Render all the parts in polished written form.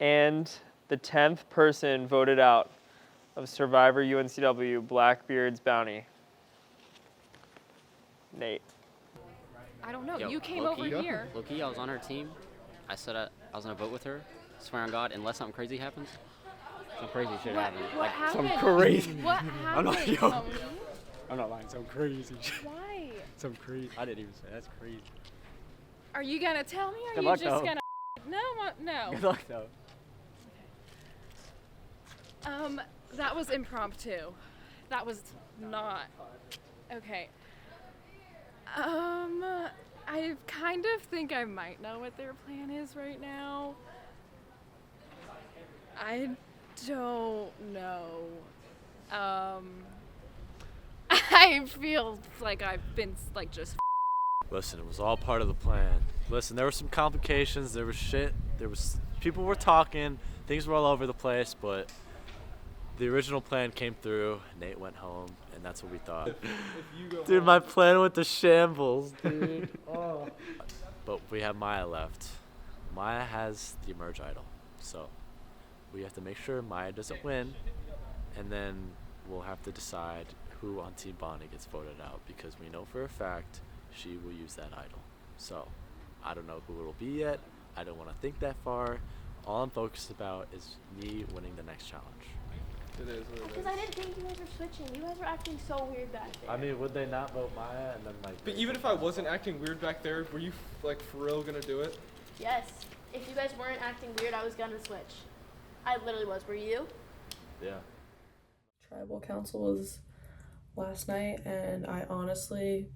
And the 10th person voted out of Survivor UNCW Blackbeard's Bounty. Nate. I don't know. Yo, You came low-key, over here. Low-key, I was on her team. I said I was gonna vote with her. Swear on God, unless something crazy happens, some crazy shit happens. What happened? Some crazy. What happened, yo. Tony? I'm not lying. Some crazy. Why? Some crazy. I didn't even say that's crazy. Are you gonna tell me? Or Good are you luck, just though. gonna? No. Good luck though. That was impromptu. That was not. Okay. I kind of think I might know what their plan is right now. I don't know. I feel like I've been like just. Listen, it was all part of the plan. Listen, there were some complications, there was shit, people were talking, things were all over the place, but the original plan came through. Nate went home, and that's what we thought. Dude, my plan went to shambles, dude. Oh. But we have Maya left. Maya has the Emerge idol, so we have to make sure Maya doesn't win, and then we'll have to decide who on Team Bonnie gets voted out, because we know for a fact she will use that idol. So I don't know who it'll be yet. I don't want to think that far. All I'm focused about is me winning the next challenge. It is what it Because is. I didn't think you guys were switching. You guys were acting so weird back there. I mean, would they not vote Maya and then like? But even if I wasn't acting weird back there, were you like for real gonna do it? Yes. If you guys weren't acting weird, I was gonna switch. I literally was. Were you? Yeah. Tribal council was last night, and I honestly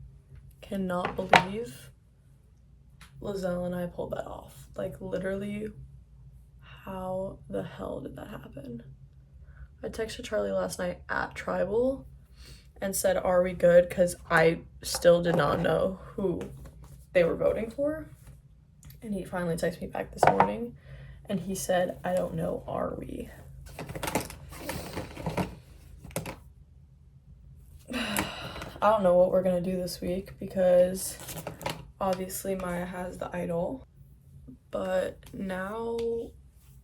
cannot believe Lizelle and I pulled that off. Like, literally, how the hell did that happen? I texted Charlie last night at Tribal and said, are we good? Because I still did not know who they were voting for. And he finally texted me back this morning, and he said, I don't know, are we? I don't know what we're gonna do this week, because obviously Maya has the idol, but now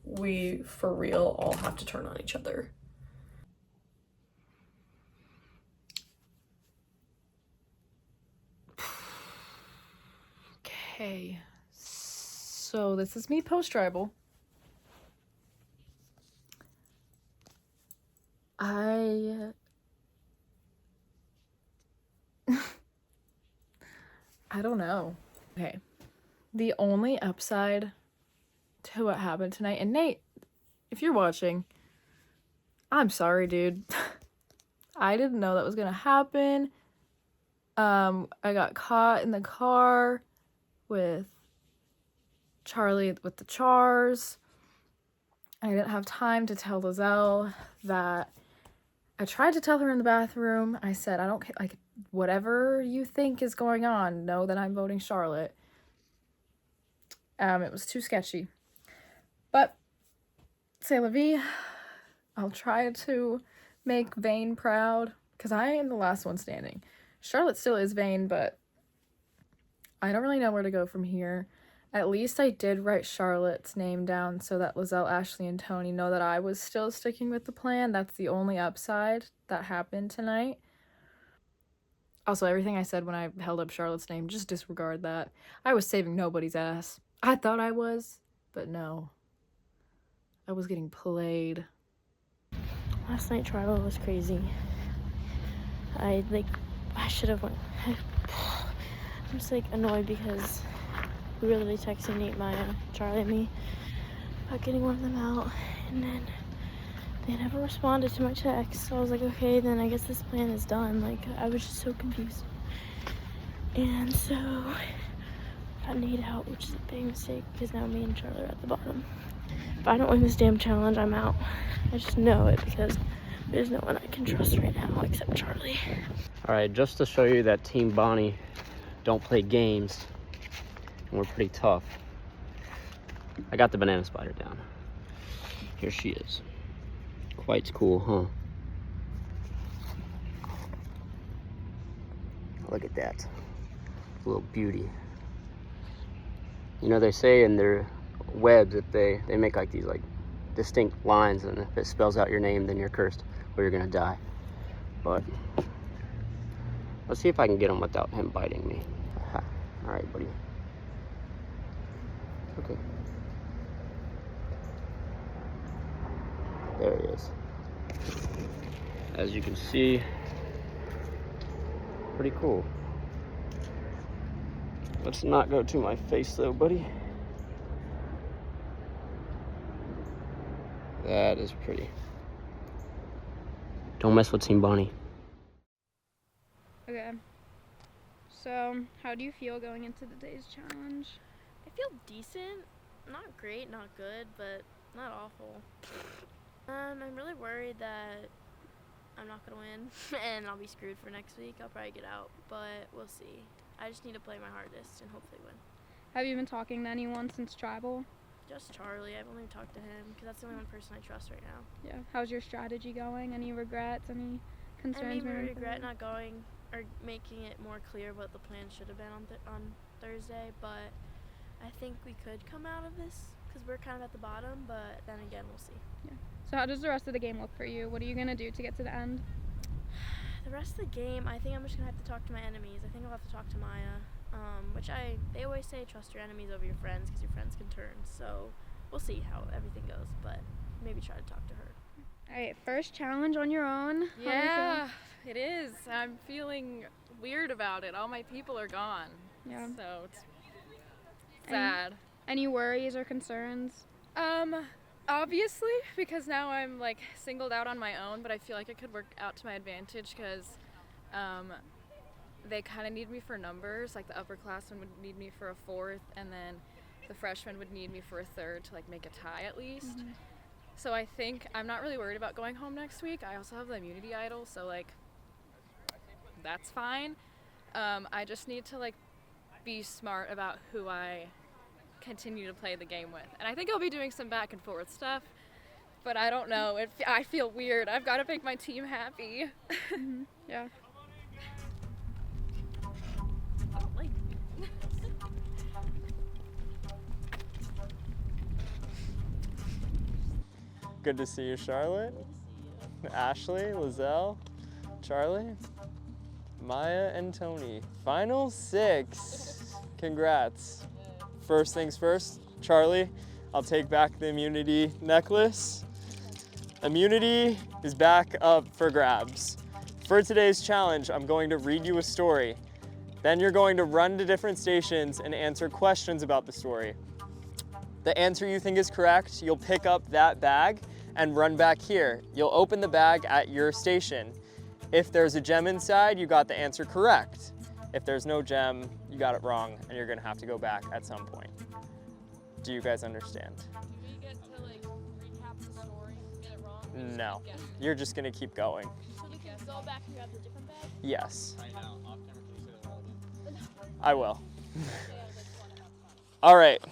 we for real all have to turn on each other. Okay. So this is me post-tribal. I don't know. Okay. The only upside to what happened tonight, and Nate, if you're watching, I'm sorry, dude. I didn't know that was gonna happen. I got caught in the car with Charlie with the chars. I didn't have time to tell Lizelle that. I tried to tell her in the bathroom. I said, I don't care, like, whatever you think is going on, know that I'm voting Charlotte. It was too sketchy. But, c'est la vie. I'll try to make Vane proud, because I am the last one standing. Charlotte still is Vane, but I don't really know where to go from here. At least I did write Charlotte's name down so that Lizelle, Ashley, and Tony know that I was still sticking with the plan. That's the only upside that happened tonight. Also, everything I said when I held up Charlotte's name, just disregard that. I was saving nobody's ass. I thought I was, but no. I was getting played. Last night tribal was crazy. I should have went. I'm just annoyed because we were literally texting Nate, Maya, Charlie, and me about getting one of them out, and then they never responded to my text. So I was like, okay, then I guess this plan is done. I was just so confused. And so got Nate out, which is a big mistake because now me and Charlie are at the bottom. If I don't win this damn challenge, I'm out. I just know it because there's no one I can trust right now except Charlie. Alright, just to show you that Team Bonnie don't play games, and we're pretty tough, I got the banana spider down. Here she is. Quite cool, huh? Look at that. Little beauty. You know, they say in their webs if they make like these like distinct lines, and if it spells out your name, then you're cursed or you're gonna die. But let's see if I can get him without him biting me. All right, buddy. Okay. There he is. As you can see, pretty cool. Let's not go to my face though, buddy. That is pretty. Don't mess with Team Bonnie. Okay. So, how do you feel going into the day's challenge? I feel decent. Not great, not good, but not awful. I'm really worried that I'm not gonna win and I'll be screwed for next week. I'll probably get out, but we'll see. I just need to play my hardest and hopefully win. Have you been talking to anyone since tribal? Just Charlie. I've only talked to him because that's the only one person I trust right now. Yeah. How's your strategy going? Any regrets? Any concerns? I maybe moving regret forward? not going or making it more clear what the plan should have been on Thursday, but I think we could come out of this because we're kind of at the bottom, but then again, we'll see. So how does the rest of the game look for you? What are you going to do to get to the end? The rest of the game, I think I'm just going to have to talk to my enemies. I think I'll have to talk to Maya, they always say trust your enemies over your friends because your friends can turn. So we'll see how everything goes, but maybe try to talk to her. All right, first challenge on your own. How do you Yeah, it is. I'm feeling weird about it. All my people are gone. feel? Yeah. So it's sad. Any worries or concerns? Obviously, because now I'm like singled out on my own, but I feel like it could work out to my advantage because they kind of need me for numbers. Like the upperclassmen would need me for a fourth, and then the freshmen would need me for a third to like make a tie at least. Mm-hmm. So I think I'm not really worried about going home next week. I also have the immunity idol, so like that's fine. I just need to like be smart about who I continue to play the game with, and I think I'll be doing some back and forth stuff, but I don't know. I feel weird. I've got to make my team happy. Mm-hmm. Yeah. I don't like Good to see you, Charlotte. Ashley, Lizelle, Charlie, Maya, and Tony. Final 6. Congrats. First things first, Charlie, I'll take back the immunity necklace. Immunity is back up for grabs. For today's challenge, I'm going to read you a story. Then you're going to run to different stations and answer questions about the story. The answer you think is correct, you'll pick up that bag and run back here. You'll open the bag at your station. If there's a gem inside, you got the answer correct. If there's no gem, you got it wrong, and you're gonna have to go back at some point. Do you guys understand? Do we get to like recap the story and get it wrong? No, you're just gonna keep going. So we can go back and grab the different bag? Yes, I know. Off camera, can you say that relevant? I will. All right,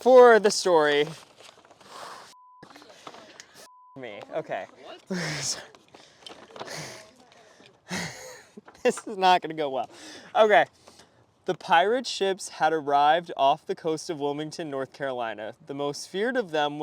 for the story. Me, okay. This is not gonna go well. Okay. The pirate ships had arrived off the coast of Wilmington, North Carolina. The most feared of them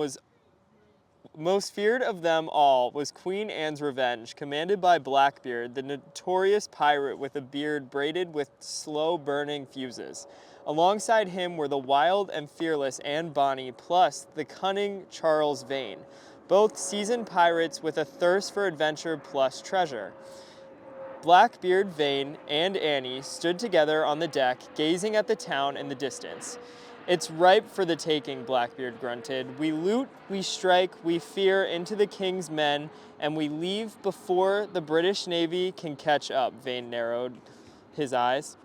all was Queen Anne's Revenge, commanded by Blackbeard, the notorious pirate with a beard braided with slow-burning fuses. Alongside him were the wild and fearless Anne Bonny, plus the cunning Charles Vane, both seasoned pirates with a thirst for adventure plus treasure. Blackbeard, Vane, and Annie stood together on the deck, gazing at the town in the distance. "It's ripe for the taking," Blackbeard grunted. "We loot, we strike, we fear into the king's men, and we leave before the British Navy can catch up," Vane narrowed his eyes.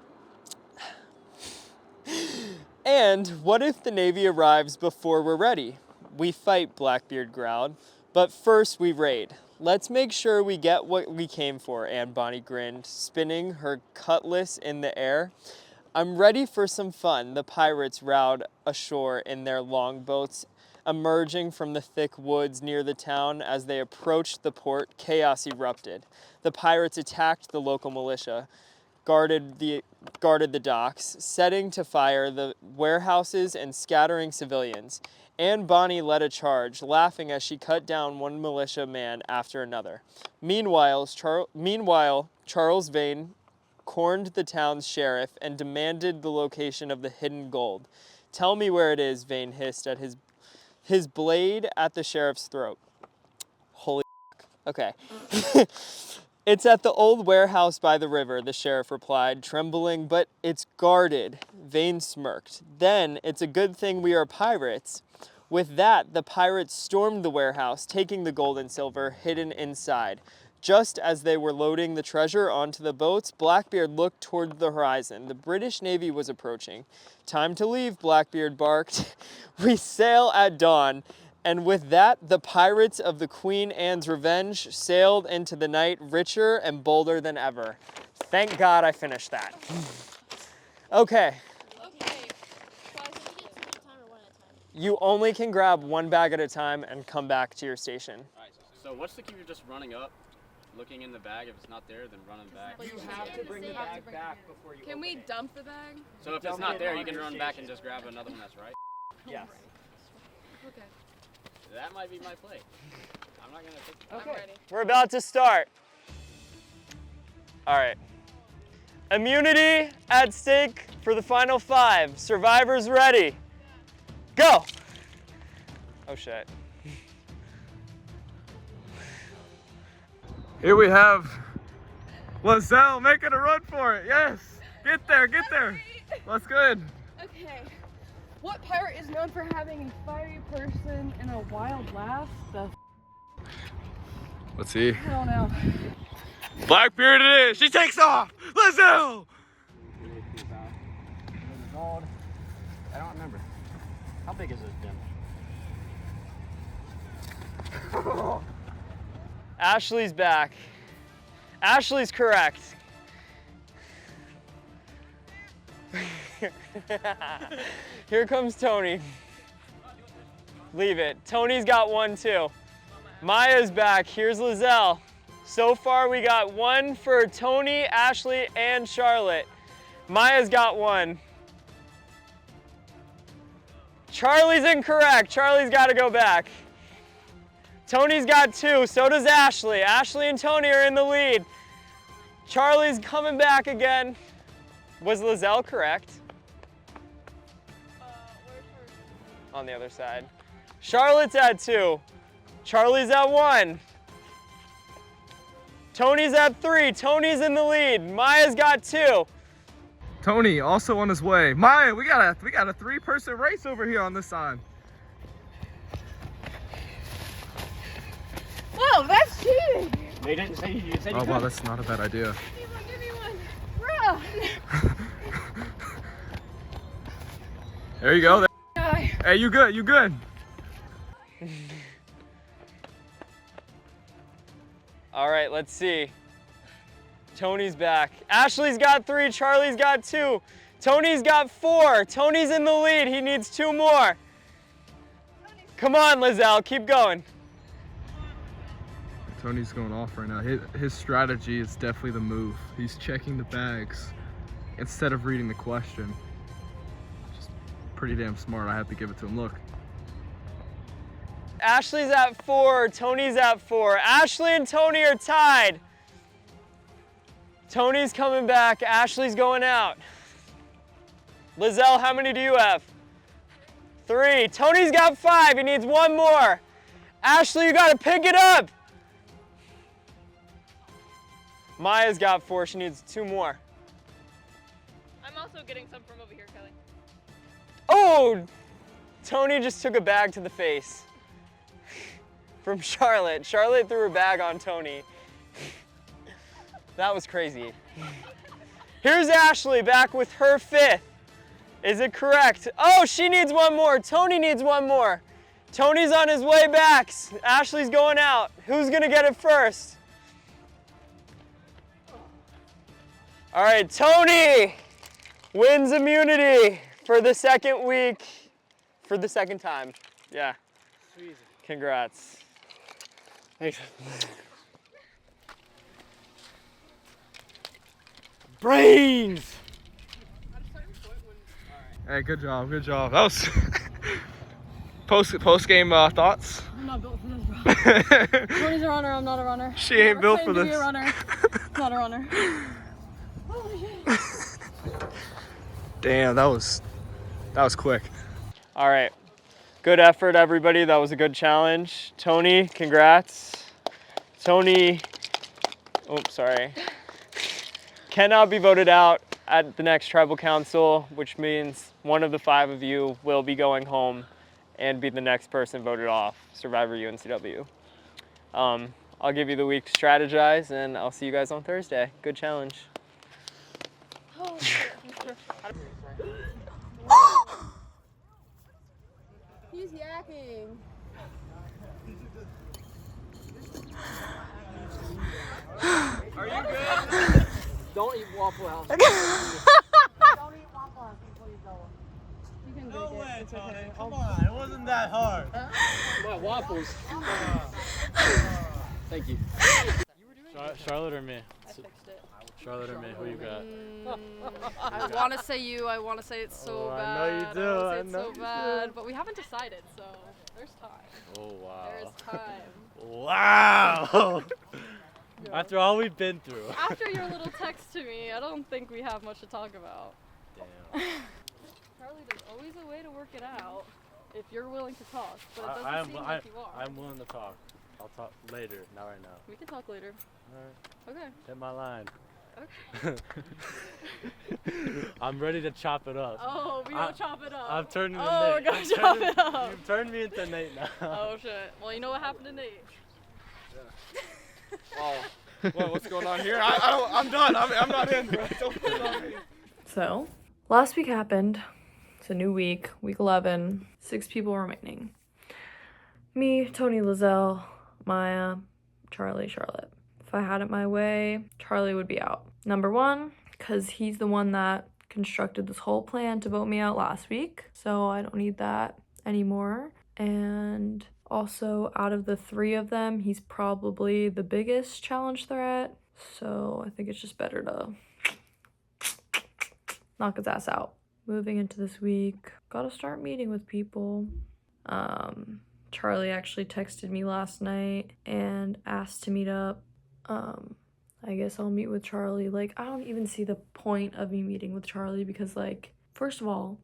"And what if the Navy arrives before we're ready?" "We fight," Blackbeard growled, "but first we raid. Let's make sure we get what we came for," Anne Bonny grinned, spinning her cutlass in the air. "I'm ready for some fun," the pirates rowed ashore in their longboats. Emerging from the thick woods near the town as they approached the port, chaos erupted. The pirates attacked the local militia. guarded the docks, setting to fire the warehouses and scattering civilians. Anne Bonny led a charge, laughing as she cut down one militia man after another. Meanwhile, Charles Vane cornered the town's sheriff and demanded the location of the hidden gold. "Tell me where it is," Vane hissed at his blade at the sheriff's throat. Holy okay. "It's at the old warehouse by the river," the sheriff replied, trembling, "but it's guarded." Vane smirked. "Then it's a good thing we are pirates." With that, the pirates stormed the warehouse, taking the gold and silver hidden inside. Just as they were loading the treasure onto the boats, Blackbeard looked toward the horizon. The British Navy was approaching. "Time to leave," Blackbeard barked. "We sail at dawn." And with that, the pirates of the Queen Anne's Revenge sailed into the night richer and bolder than ever. Thank God I finished that. Okay. You only can grab one bag at a time and come back to your station. All right, so what's the key? You're just running up, looking in the bag. If it's not there, then running back. You have to bring the bag back before you Can we dump the bag? So if it's not there, you can run back and just grab another one that's right? Yes. Okay. That might be my play. I'm not gonna take Okay. I'm ready. We're about to start. All right. Immunity at stake for the final 5. Survivors ready. Go! Oh shit. Here we have Lizelle making a run for it. Yes. Get there, get there. That's good. Okay. What pirate is known for having a fiery person and a wild laugh? Let's see. I don't know. Blackbeard it is. She takes off. Lizelle. I don't remember. How big is this gem? Ashley's back. Ashley's correct. Here comes Tony. Leave it. Tony's got one too. Maya's back. Here's Lizelle. So far we got one for Tony, Ashley, and Charlotte. Maya's got one. Charlie's incorrect. Charlie's got to go back. Tony's got 2, so does Ashley. Ashley and Tony are in the lead. Charlie's coming back again. Was Lizelle correct? Where's her? On the other side. Charlotte's at 2. Charlie's at 1. Tony's at 3. Tony's in the lead. Maya's got 2. Tony also on his way. Maya, we got a 3-person race over here on this side. Whoa, that's cheating! They didn't say you said you Oh wow, could. that's not a bad idea. Give me one. Bruh! There you go. Guy. Hey, you good? You good? All right, let's see. Tony's back. Ashley's got 3, Charlie's got 2. Tony's got 4. Tony's in the lead. He needs 2 more. Come on, Lizelle, keep going. Tony's going off right now. His strategy is definitely the move. He's checking the bags instead of reading the question. Just pretty damn smart. I have to give it to him. Look. Ashley's at 4, Tony's at 4. Ashley and Tony are tied. Tony's coming back, Ashley's going out. Lizelle, how many do you have? 3. Tony's got 5, he needs 1 more. Ashley, you gotta pick it up. Maya's got 4, she needs 2 more. I'm also getting some from over here, Kelly. Oh! Tony just took a bag to the face. From Charlotte. Charlotte threw her bag on Tony. That was crazy. Here's Ashley back with her 5th. Is it correct? Oh, she needs 1 more. Tony needs 1 more. Tony's on his way back. Ashley's going out. Who's gonna get it first? All right, Tony wins immunity for the 2nd week, for the 2nd time. Yeah. Congrats. Thanks. Brains! Hey, good job, good job. That was post game thoughts. I'm not built for this, bro. Tony's a runner, I'm not a runner. She ain't built for To be this. a runner. Not a runner. Holy shit. Damn, that was quick. All right. Good effort, everybody. That was a good challenge. Tony, congrats. Tony, cannot be voted out at the next tribal council, which means one of the 5 of you will be going home and be the next person voted off, Survivor UNCW. I'll give you the week to strategize, and I'll see you guys on Thursday. Good challenge. He's yakking. Are you good? Don't eat Waffle House. Don't eat Waffle House before you go. You can No drink way, it. It's Tony. okay. Come on. It wasn't that hard. My waffles. Thank you. Charlotte or me? I fixed it. Charlotte or me? Who you got? I want to say you. I want to say it's so Oh, bad. I know you do. I I want to say it's know so you bad, do. but we haven't decided, so there's time. Oh, wow. There's time. Wow! After all we've been through. After your little text to me, I don't think we have much to talk about. Damn. Charlie, there's always a way to work it out if you're willing to talk, but it doesn't I'm, seem like you are. I'm willing to talk. I'll talk later, not right now. We can talk later. Alright. Okay. Hit my line. Okay. I'm ready to chop it up. Oh, we don't chop it up. I'm turning into Oh, Nate. we're gonna chop it up. You've turned me into Nate now. Oh shit. Well, you know what happened to Nate. Oh, well, what's going on here? I'm done. I'm not in, bro. Don't put it on me. So, last week happened. It's a new week, week 11. 6 people remaining. Me, Tony, Lizelle, Maya, Charlie, Charlotte. If I had it my way, Charlie would be out. Number 1, because he's the one that constructed this whole plan to vote me out last week. So I don't need that anymore. And also, out of the 3 of them, he's probably the biggest challenge threat. So I think it's just better to knock his ass out. Moving into this week, gotta start meeting with people. Charlie actually texted me last night and asked to meet up. I guess I'll meet with Charlie. Like, I don't even see the point of me meeting with Charlie because, like, first of all,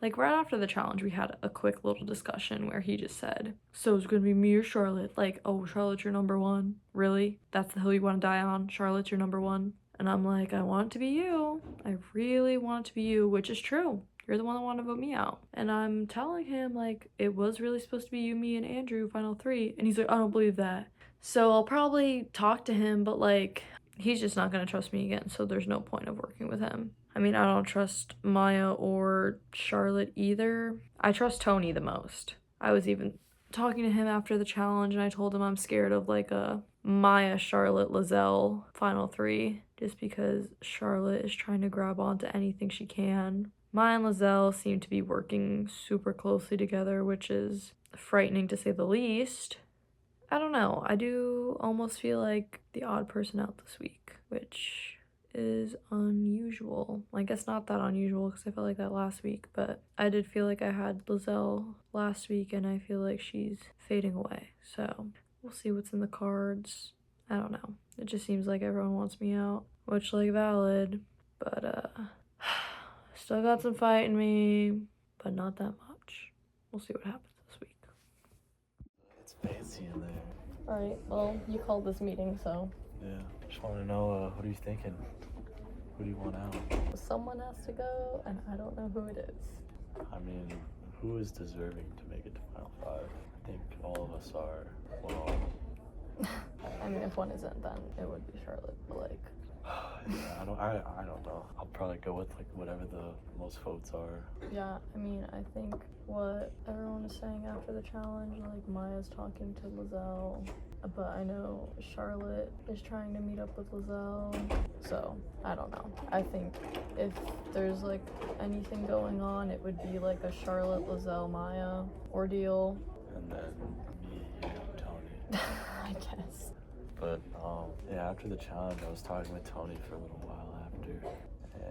like, right after the challenge, we had a quick little discussion where he just said, so it's gonna be me or Charlotte? Like, oh, Charlotte's your number 1? Really? That's the hill you want to die on? Charlotte's your number 1? And I'm like, I want it to be you. I really want it to be you, which is true. You're the one that wanted to vote me out. And I'm telling him, like, it was really supposed to be you, me, and Andrew, final 3. And he's like, I don't believe that. So I'll probably talk to him, but, like, he's just not going to trust me again, so there's no point of working with him. I mean, I don't trust Maya or Charlotte either. I trust Tony the most. I was even talking to him after the challenge, and I told him I'm scared of, like, a Maya, Charlotte, Lizelle final 3, just because Charlotte is trying to grab onto anything she can. Maya and Lizelle seem to be working super closely together, which is frightening to say the least. I don't know. I do almost feel like the odd person out this week, which is unusual. I guess not that unusual because I felt like that last week, but I did feel like I had Lizelle last week and I feel like she's fading away. So we'll see what's in the cards. I don't know. It just seems like everyone wants me out, which, like, valid, but still got some fight in me, but not that much. We'll see what happens this week. It's fancy in there. Alright, well, you called this meeting, so Yeah. Just want to know, what are you thinking? Who do you want out? someone has to go, and I don't know who it is. I mean, who is deserving to make it to Final 5? I think all of us are. Well, I mean, if one isn't, then it would be Charlotte, but, like, yeah, I don't know. I'll probably go with, like, whatever the most votes are. yeah, I mean, I think what everyone is saying after the challenge, like, Maya's talking to Lizelle, but I know Charlotte is trying to meet up with Lizelle, so I don't know. I think if there's, like, anything going on, it would be, like, a Charlotte, Lizelle, Maya ordeal. And then me, you, Tony. I guess. But yeah, after the challenge, I was talking with Tony for a little while after,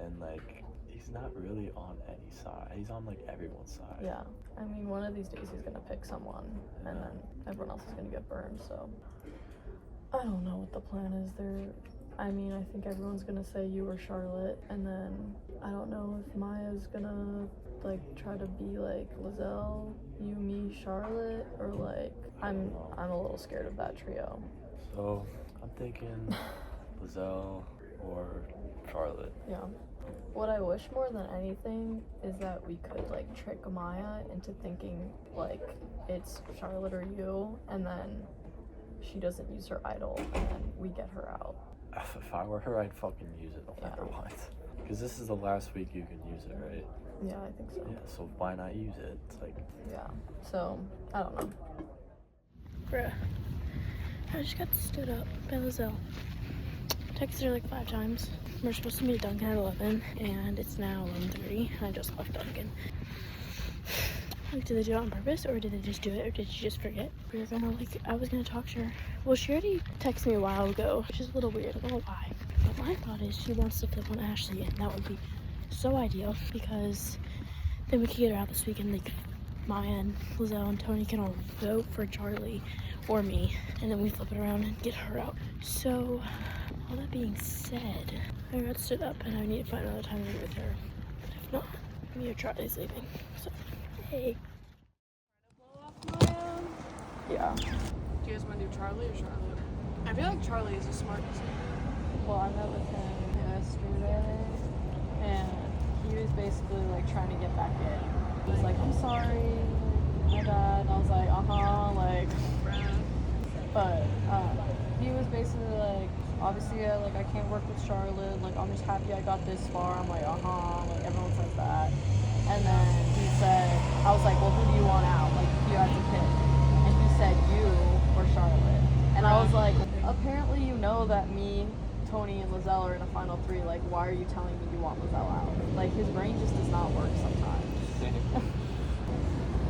and like he's not really on any side. He's on like everyone's side. Yeah, I mean, one of these days he's gonna pick someone, and then everyone else is gonna get burned. So I don't know what the plan is there. I mean, I think everyone's gonna say you or Charlotte, and then I don't know if Maya's gonna like try to be like Lizelle, you, me, Charlotte, or like I'm a little scared of that trio. So I'm thinking Lizelle or Charlotte. Yeah. What I wish more than anything is that we could like trick Maya into thinking like it's Charlotte or you, and then she doesn't use her idol, and then we get her out. If I were her, I'd fucking use it no matter what. Because this is the last week you can use it, right? Yeah, I think so. Yeah, so why not use it? It's like... Yeah, so, I don't know. Bruh, I just got stood up by Lizelle. Texted her like 5 times. We're supposed to meet at Dunkin' at 11, and it's now 11:30. I just left Dunkin'. Like, did they do it on purpose, or did they just do it, or did she just forget? Because I know, like, I was gonna talk to her. Well, she already texted me a while ago, which is a little weird. I don't know why. But my thought is she wants to flip on Ashley, and that would be so ideal, because then we could get her out this weekend. Like, Maya and Lizelle and Tony can all vote for Charlie or me, and then we flip it around and get her out. So, all that being said, I got stood up, and I need to find another time to meet with her. If not, me or Charlie's leaving. So, hey. Yeah. Do you guys want to do Charlie or Charlotte? I feel like Charlie is the smartest. Well, I met with him yesterday, and he was basically like trying to get back in. He was like, I'm sorry, my bad. And I was like, like, but he was basically like, obviously, like, I can't work with Charlotte. Like, I'm just happy I got this far. I'm like, like, everyone says that. And then he said, I was like, well, who do you want out? Like, you have to pick. And he said, you or Charlotte. And I was like, apparently you know that me, Tony, and Lizelle are in a final 3. Like, why are you telling me you want Lizelle out? Like, his brain just does not work sometimes.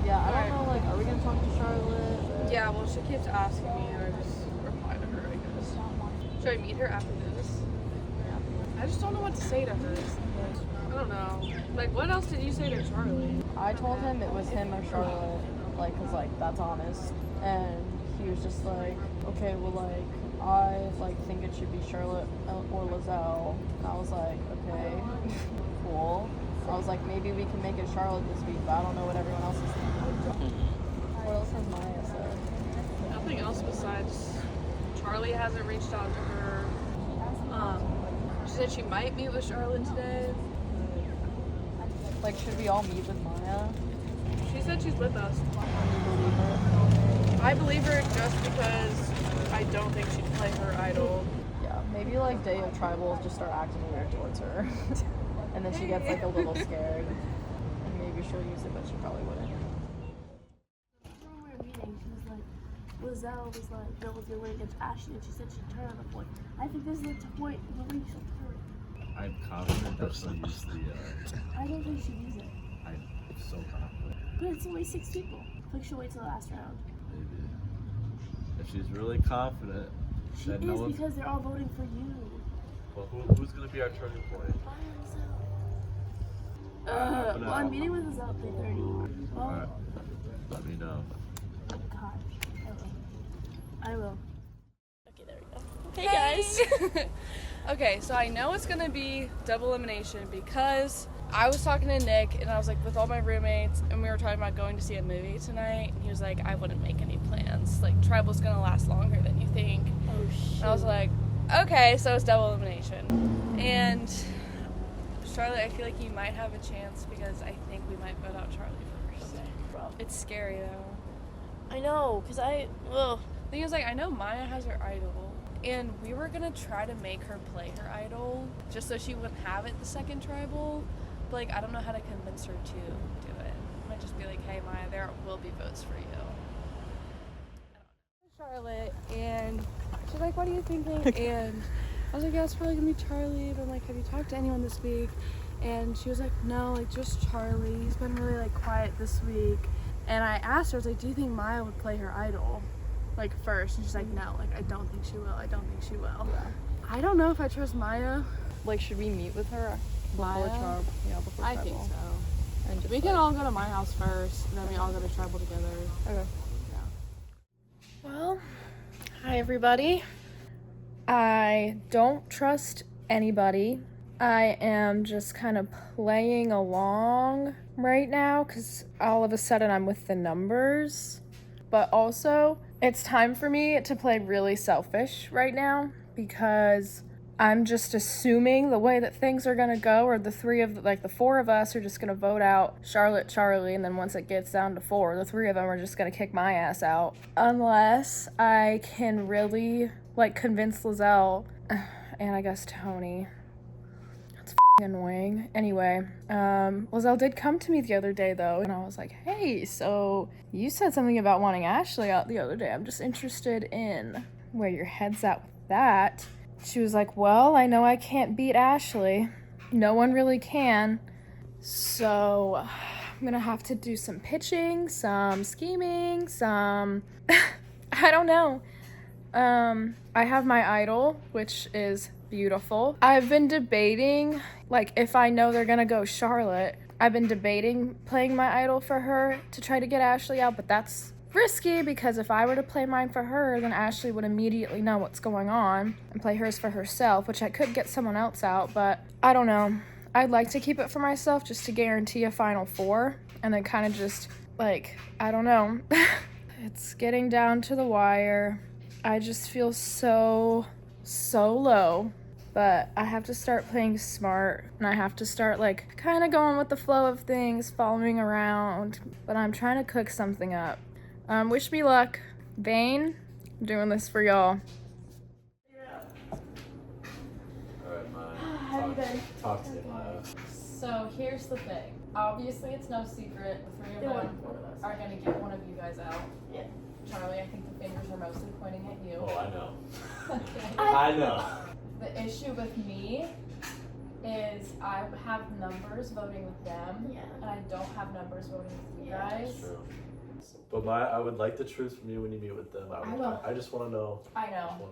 Yeah, I don't know, like, are we going to talk to Charlotte? Yeah, well, she keeps asking me, and I just reply to her, I guess. Should I meet her after this? Yeah. I just don't know what to say to her. I don't know. Like, what else did you say to Charlie? I told him it was him or Charlotte, like, cause like that's honest. And he was just like, okay, well, like, I like think it should be Charlotte or Lizelle. And I was like, okay, cool. I was like, maybe we can make it Charlotte this week, but I don't know what everyone else is thinking. What else has Maya said? Nothing else besides Charlie hasn't reached out to her. She said she might meet with Charlotte today. Like, should we all meet with Maya? She said she's with us. Do you believe her? I believe her just because I don't think she'd play her idol. Yeah, maybe like day of tribal just start acting weird towards her. And then she gets like a little scared. And maybe she'll use it, but she probably wouldn't. When we were meeting, she was like, Lizelle was like, no one's gonna win against Ashley, and she said she'd turn on the point. I think this is the point of the week she'll turn. I'm confident that she'll use the, I don't think she'll use it. I'm so confident. But it's only 6 people. I think she'll wait till the last round. Maybe. If she's really confident, She then is no one's... because they're all voting for you. Well, who's going to be our turning point? Well, I'm meeting with Lizelle at 3:30. Well, Alright. Let me know. God, I will. Okay, there we go. Hey guys. Okay, so I know it's gonna be double elimination because I was talking to Nick and I was like with all my roommates and we were talking about going to see a movie tonight and he was like, I wouldn't make any plans. Like, tribal's gonna last longer than you think. Oh shit. And I was like, okay, so it's double elimination. And Charlotte, I feel like you might have a chance because I think we might vote out Charlie first. It's scary though. I know, cause The thing is, like, I know Maya has her idol, and we were gonna try to make her play her idol just so she wouldn't have it the second tribal. But like, I don't know how to convince her to do it. I might just be like, hey Maya, there will be votes for you. Charlotte, and she's like, what are you thinking? And I was like, yeah, it's probably gonna be Charlie, but I'm like, have you talked to anyone this week? And she was like, no, like just Charlie. He's been really like quiet this week. And I asked her, I was like, do you think Maya would play her idol? like first, and she's like, no, like I don't think she will. I don't think she will. Yeah. I don't know if I trust Maya. Like, should we meet with her before Maya? before I tribal? think so. And just We can all go to my house first, and then we all go to tribal together. Okay. Yeah. Well, hi everybody. I don't trust anybody. I am just kind of playing along right now because all of a sudden I'm with the numbers. But also, it's time for me to play really selfish right now because I'm just assuming the way that things are gonna go, or the four of us are just gonna vote out Charlotte, Charlie, and then once it gets down to 4, the 3 of them are just gonna kick my ass out. Unless I can really, like, convince Lizelle, and I guess Tony. That's f***ing annoying. Anyway, Lizelle did come to me the other day, though, and I was like, hey, so you said something about wanting Ashley out the other day. I'm just interested in where your head's at with that. She was like, well, I know I can't beat Ashley. No one really can. So I'm gonna have to do some pitching, some scheming, some... I don't know. I have my idol, which is beautiful. I've been debating, like, if I know they're gonna go Charlotte, I've been debating playing my idol for her to try to get Ashley out, but that's risky because if I were to play mine for her, then Ashley would immediately know what's going on and play hers for herself, which I could get someone else out, but I don't know. I'd like to keep it for myself just to guarantee a Final Four and then kind of just, like, I don't know. It's getting down to the wire. I just feel so low, but I have to start playing smart and I have to start, like, kind of going with the flow of things, following around, but I'm trying to cook something up. Wish me luck. Vane, I'm doing this for y'all. Alright, Maya. How you been? Talk to me, Maya. So here's the thing. Obviously, it's no secret. The 3 of them are gonna get one of you guys out. Yeah. Charlie, I think the fingers are mostly pointing at you. Oh, I know. Okay. I know. The issue with me is I have numbers voting with them, and I don't have numbers voting with you guys. That's true. But I would like the truth from you when you meet with them. I just want to know. I know.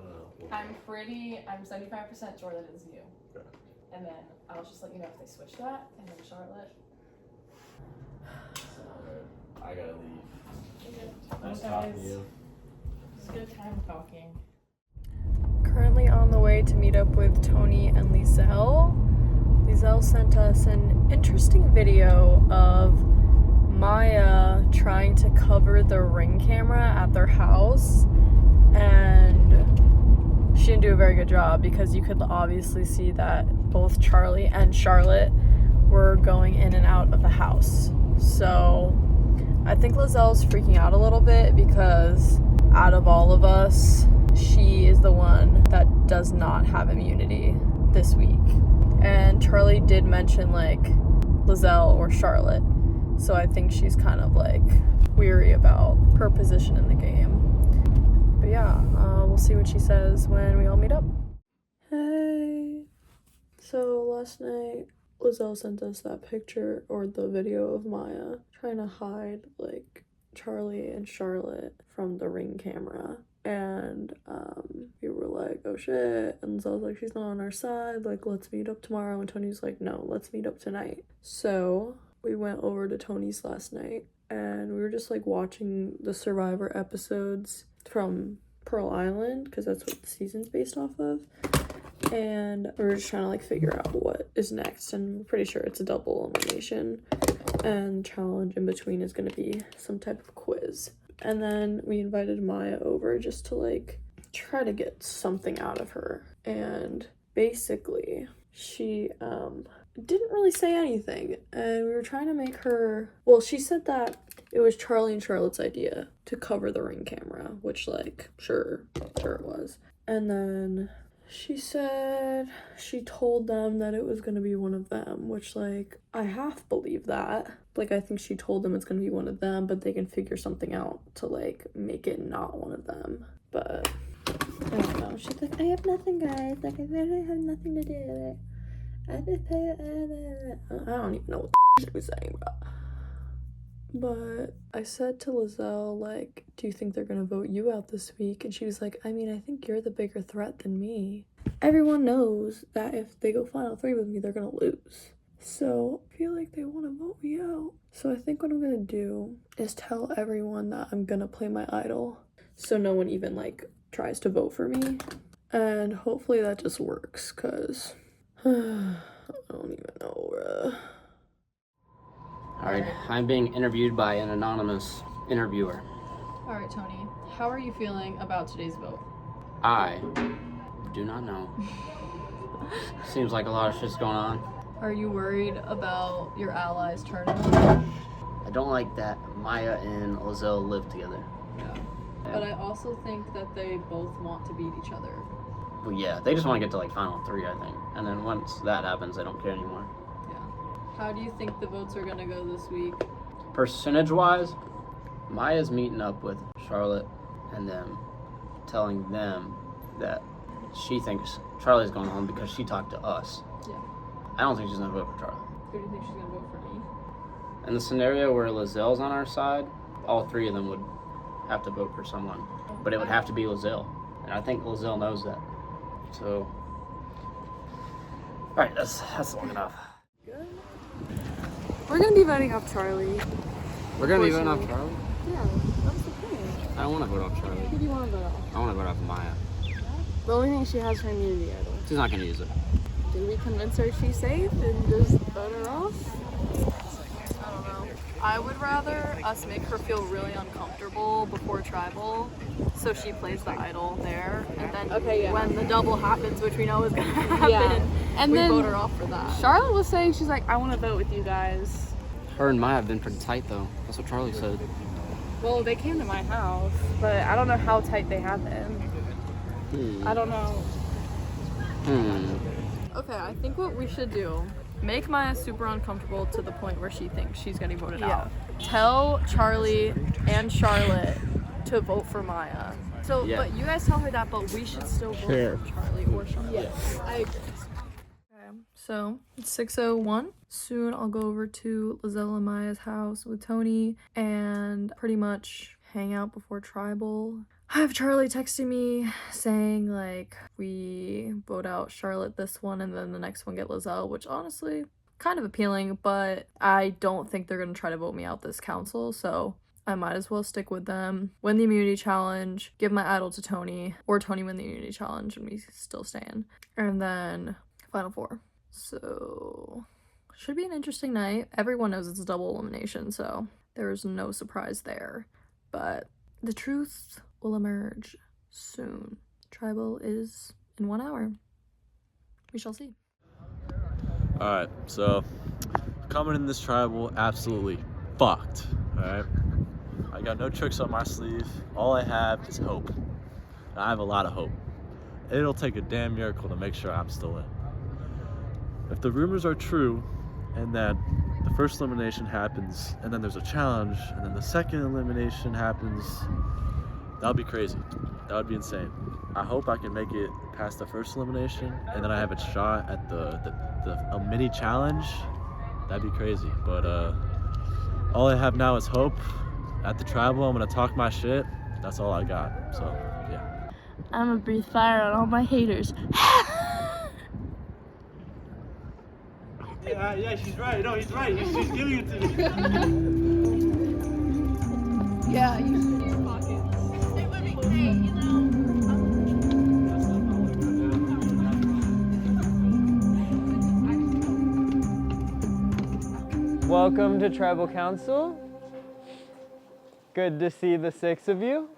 I'm 75% sure that it's you. Okay. And then I'll just let you know if they switch that, and then Charlotte. I gotta leave. Okay. Nice talking to you. It's a good time talking. Currently on the way to meet up with Tony and Lizelle. Lizelle sent us an interesting video of Maya trying to cover the Ring camera at their house, and she didn't do a very good job because you could obviously see that both Charlie and Charlotte were going in and out of the house. So I think Lizelle's freaking out a little bit because out of all of us, she is the one that does not have immunity this week. And Charlie did mention, like, Lizelle or Charlotte. So I think she's kind of, like, weary about her position in the game. But yeah, we'll see what she says when we all meet up. Hey! So last night, Lizelle sent us that picture, or the video of Maya trying to hide, like, Charlie and Charlotte from the Ring camera. And we were like, oh shit, and so I was like, she's not on our side, like, let's meet up tomorrow. And Tony's like, no, let's meet up tonight. So we went over to Tony's last night and we were just, like, watching the Survivor episodes from Pearl Island because that's what the season's based off of, and we were just trying to, like, figure out what is next, and we're pretty sure it's a double elimination, and challenge in between is gonna be some type of quiz. And then we invited Maya over just to, like, try to get something out of her. And basically, she didn't really say anything. And we were trying to make her... Well, she said that it was Charlie and Charlotte's idea to cover the Ring camera, which, like, sure it was. And then she said she told them that it was gonna be one of them, which, like, I half believe that. Like, I think she told them it's gonna be one of them, but they can figure something out to, like, make it not one of them. But I don't know. She's like, I have nothing, guys. Like, I literally have nothing to do with it. I just pay it. I don't even know what she was saying, But I said to Lizelle, like, do you think they're gonna vote you out this week? And she was like, I mean, I think you're the bigger threat than me. Everyone knows that if they go final 3 with me, they're gonna lose. So I feel like they want to vote me out. So I think what I'm gonna do is tell everyone that I'm gonna play my idol, so no one even like tries to vote for me. And hopefully that just works, cause I don't even know. Alright, I'm being interviewed by an anonymous interviewer. Alright, Tony, how are you feeling about today's vote? I do not know. Seems like a lot of shit's going on. Are you worried about your allies' tournament? I don't like that Maya and Lizelle live together. Yeah. But I also think that they both want to beat each other. Well, yeah, they just want to get to like final 3, I think. And then once that happens, they don't care anymore. Yeah. How do you think the votes are gonna go this week? Percentage-wise, Maya's meeting up with Charlotte and them, telling them that she thinks Charlie's going home because she talked to us. Yeah. I don't think she's gonna vote for Charlie. Who do you think she's gonna vote for me? In the scenario where Lizelle's on our side, all 3 of them would have to vote for someone. But it would have to be Lizelle. And I think Lizelle knows that. So, alright, that's long enough. We're gonna be voting off Charlie. We're gonna be voting off Charlie? Yeah, that's the point. I don't wanna vote off Charlie. Who do you want to vote off? I wanna vote off Maya. The only thing she has her immunity idol. She's not gonna use it. Did we convince her she's safe and just vote her off? I don't know. I would rather us make her feel really uncomfortable before tribal, so she plays the idol there, and then when the double happens, which we know is gonna happen, And we then vote her off for that. Charlotte was saying, she's like, I want to vote with you guys. Her and Maya have been pretty tight though. That's what Charlie said. Well, they came to my house, but I don't know how tight they have been. I don't know. Okay, I think what we should do, make Maya super uncomfortable to the point where she thinks she's getting voted out. Tell Charlie and Charlotte to vote for Maya. So, Yeah. but you guys tell her that, but we should still vote for Charlie or Charlotte. Yes, I agree. Okay, so it's 6:01. Soon I'll go over to Lizelle and Maya's house with Tony and pretty much hang out before tribal. I have Charlie texting me saying like we vote out Charlotte this one and then the next one get Lizelle, which honestly kind of appealing, but I don't think they're gonna try to vote me out this council, so I might as well stick with them, win the immunity challenge, give my idol to Tony, or Tony win the immunity challenge and we still stand. And then final 4. So should be an interesting night. Everyone knows it's a double elimination, so there's no surprise there. But the truth will emerge soon. Tribal is in 1 hour. We shall see. Alright, so coming in this tribal, absolutely fucked. Alright? I got no tricks up my sleeve. All I have is hope. And I have a lot of hope. It'll take a damn miracle to make sure I'm still in. If the rumors are true, and that the first elimination happens, and then there's a challenge, and then the second elimination happens, that would be crazy. That would be insane. I hope I can make it past the first elimination, and then I have a shot at a mini challenge. That'd be crazy. But all I have now is hope. At the tribal, I'm gonna talk my shit. That's all I got. So yeah. I'm gonna breathe fire on all my haters. Yeah, she's right. No, he's right. She's giving it to me. Yeah, you should use pockets. It would be great, you know. Welcome to Tribal Council. Good to see the 6 of you.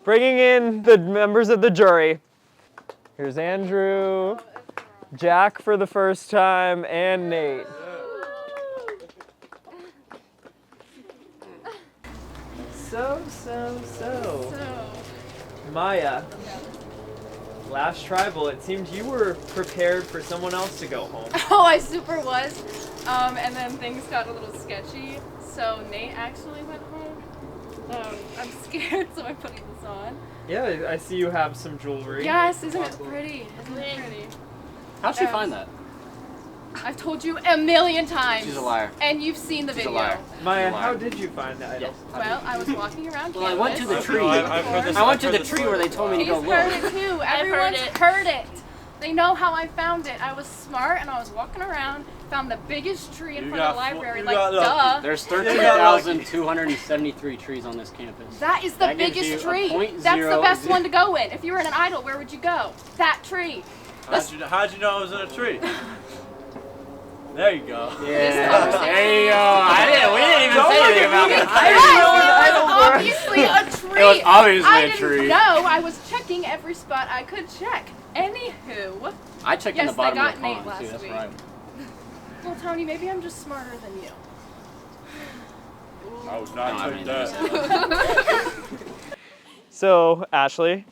Bringing in the members of the jury. Here's Andrew, Jack for the first time, and Nate. So. Maya, last tribal, it seemed you were prepared for someone else to go home. Oh, I super was. And then things got a little sketchy. So Nate actually went home. I'm scared, so I'm putting this on. Yeah, I see you have some jewelry. Yes, isn't it pretty? Isn't it pretty? How'd she find that? I've told you a million times. She's a liar. And you've seen the She's a video. liar. Maya, She's a liar. how did you find the idol? Well, I was walking around Well, I campus. went to the tree. I've heard this- I went to I've the heard this tree where they told me to He's go heard look. it too. I've Everyone's heard it. heard it. They know how I found it. I was smart and I was walking around, found the biggest tree in You front of the got library. you Like, got lucky. duh. There's got 13,273 trees on this campus. That is the That gives biggest you a tree. 0.0 That's the best one to go in. If you were in an idol, where would you go? That tree. How'd you know it was in a tree? There you go. Yeah. There you go. We didn't even say anything about it. Obviously a tree. It was obviously I a didn't tree. know. I was checking every spot I could check. Anywho. I checked in Yes, the bottom they got of the Nate pond last too. That's week. right. Well, Tony, maybe I'm just smarter than you. I would not No, I take mean, that. So, Ashley,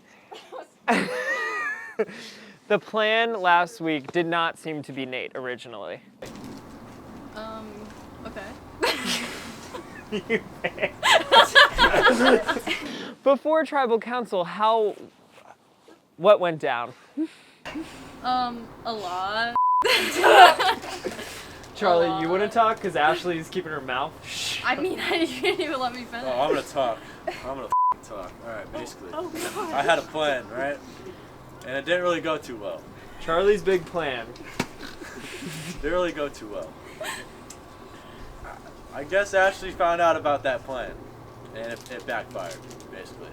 the plan last week did not seem to be Nate originally. Okay. Before tribal council, what went down? A lot. Charlie, you want to talk? Because Ashley's keeping her mouth. I mean, you didn't even let me finish. Oh, I'm gonna talk. Talk. Alright, basically. I had a plan, right? And it didn't really go too well. Charlie's big plan. Didn't really go too well. I guess Ashley found out about that plan. And it backfired, basically.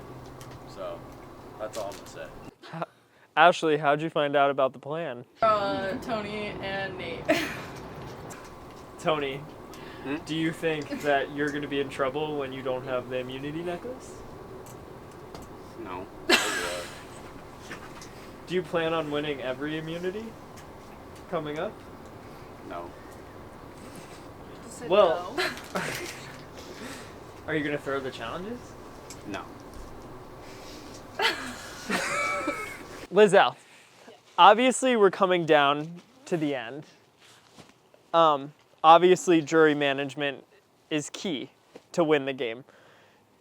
So, that's all I'm gonna say. Ashley, how'd you find out about the plan? Tony and Nate. Tony, do you think that you're going to be in trouble when you don't have the immunity necklace? No. Do you plan on winning every immunity coming up? No. Well, are you going to throw the challenges? No. Lizelle, obviously we're coming down to the end. Obviously jury management is key to win the game.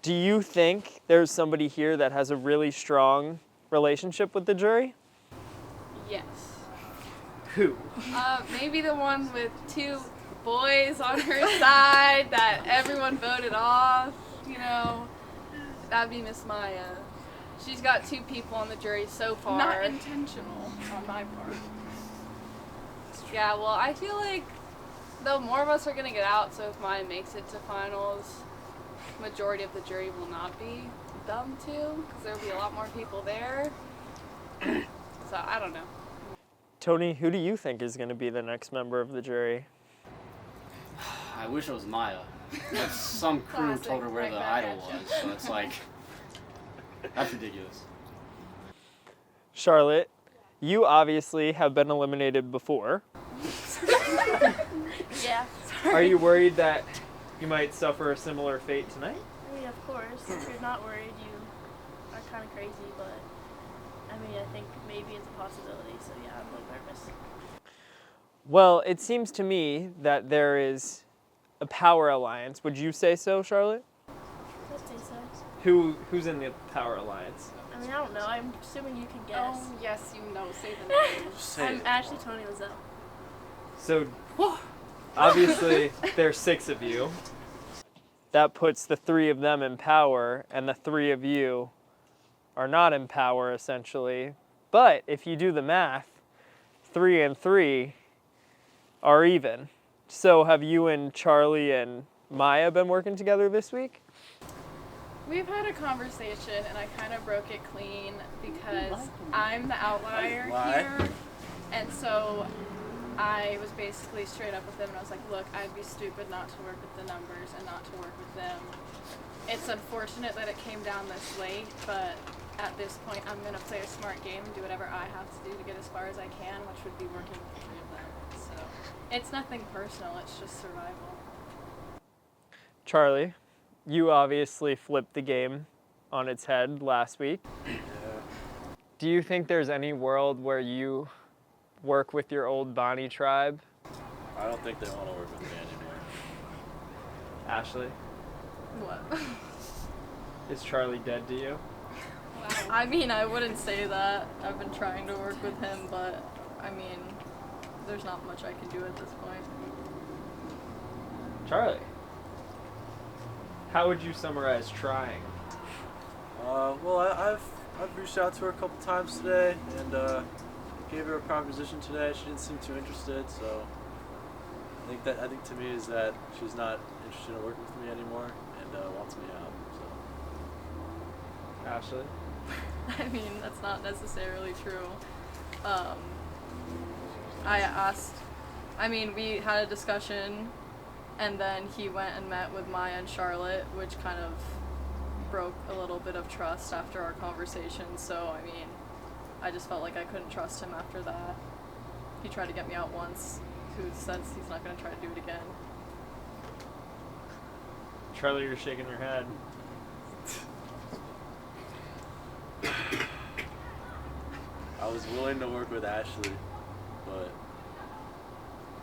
Do you think there's somebody here that has a really strong relationship with the jury? Yes. Who? Maybe the one with 2 boys on her side that everyone voted off, you know. That'd be Miss Maya. She's got 2 people on the jury so far. Not intentional on my part. Yeah, well, I feel like though more of us are gonna get out, so if Maya makes it to finals, majority of the jury will not be dumb too, because there'll be a lot more people there. So I don't know. Tony, who do you think is going to be the next member of the jury? I wish it was Maya. But some crew Classic, told her where right the back idol at ya. was, so it's like, that's ridiculous. Charlotte, you obviously have been eliminated before. Yeah. Are you worried that you might suffer a similar fate tonight? I mean, of course. If you're not worried, you are kind of crazy, but I mean, I think maybe it's a possibility, so yeah, I'm a little nervous. Well, it seems to me that there is a power alliance. Would you say so, Charlotte? I'd say so. Who's in the power alliance? I mean, I don't know. I'm assuming you can guess. Oh, yes, you know. Say the name. Say I'm it. Ashley Tony Lizelle. So, obviously, there's 6 of you. That puts the 3 of them in power, and the 3 of you are not in power, essentially. But if you do the math, 3 and 3 are even. So have you and Charlie and Maya been working together this week? We've had a conversation, and I kind of broke it clean because I'm the outlier here, and so I was basically straight up with them, and I was like, look, I'd be stupid not to work with the numbers and not to work with them. It's unfortunate that it came down this late, but at this point, I'm going to play a smart game and do whatever I have to do to get as far as I can, which would be working with the 3 of them. So it's nothing personal, it's just survival. Charlie, you obviously flipped the game on its head last week. Yeah. Do you think there's any world where you work with your old Bonnie tribe? I don't think they want to work with me anymore. Ashley, What? is Charlie dead to you? I mean, I wouldn't say that. I've been trying to work with him, but I mean, there's not much I can do at this point. Charlie, how would you summarize trying? Well, I've reached out to her a couple times today and gave her a proposition today. She didn't seem too interested, so I think to me is that she's not interested in working with me anymore and wants me out. So. Ashley? I mean, that's not necessarily true. We had a discussion, and then he went and met with Maya and Charlotte, which kind of broke a little bit of trust after our conversation. So, I mean, I just felt like I couldn't trust him after that. He tried to get me out once. Who says he's not going to try to do it again? Charlie, you're shaking your head. I was willing to work with Ashley, but